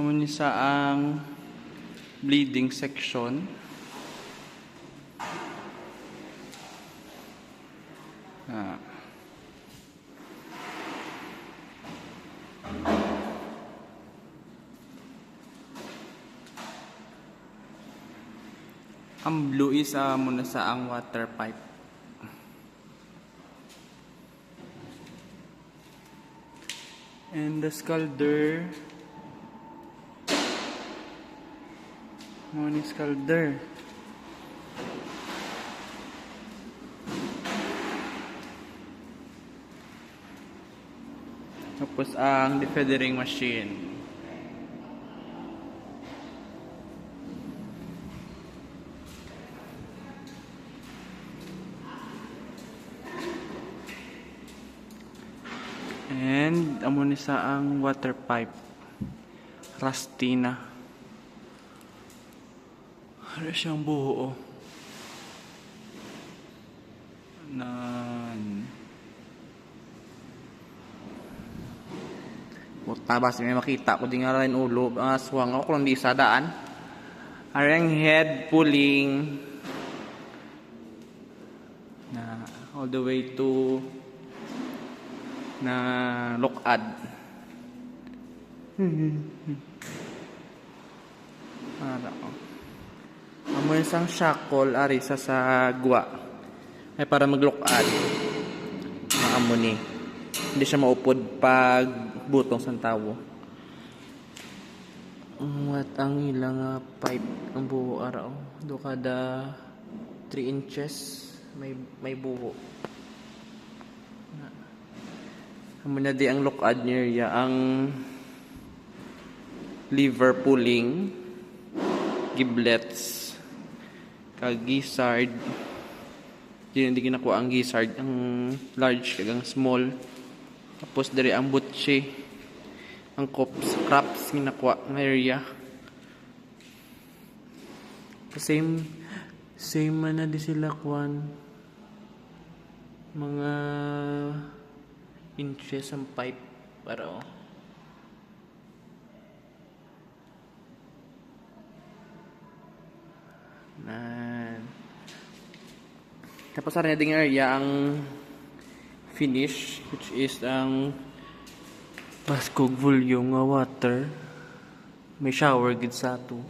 Naman ni sa ang bleeding section. Ang blue is muna sa ang water pipe. And the scalder. Morning scalder. Tapos ang defeathering machine. And amo ni sa ang water pipe. Rusty na. Ano siyang buo. Tabas may makita ko din nga rin ulo. Aswang ako kung di sa daan. Arang head pulling. Na all the way to na lokad. Amo isang shackle ari sa gwa ay para maglokad. Maamo ni. Hindi siya maupod pag butong sa tawo. At ang ilang pipe ang buo araw. Do kada 3 inches may buo. Amo na di ang lokad niya ang lever pulling, giblets, kag gizzard. Hindi ginakuha ang gizzard, ang large kag ang small. Tapos diri ang butche, ang craps ginakuha ng area. Same man na di sila kuan mga inches ang pipe para tapos sa ding area ang finish, which is ang baskog volume nga water. May shower gid sa ato.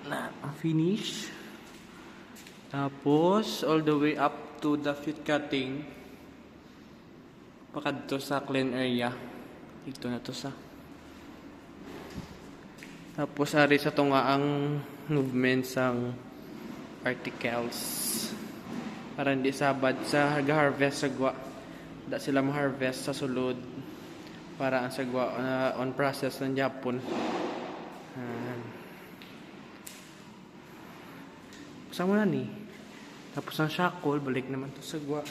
Na ang finish. Tapos all the way up to the feet cutting. Pakadto sa clean area. Dito na to sa. Tapos ari sa tunga ang movements ang articles para hindi sabad sa harvest sa gwa. Da sila ma-harvest sa sulod para ang sagwa on process ng Japon. Sama na ni. Tapos ang shackle balik naman to sa gwa.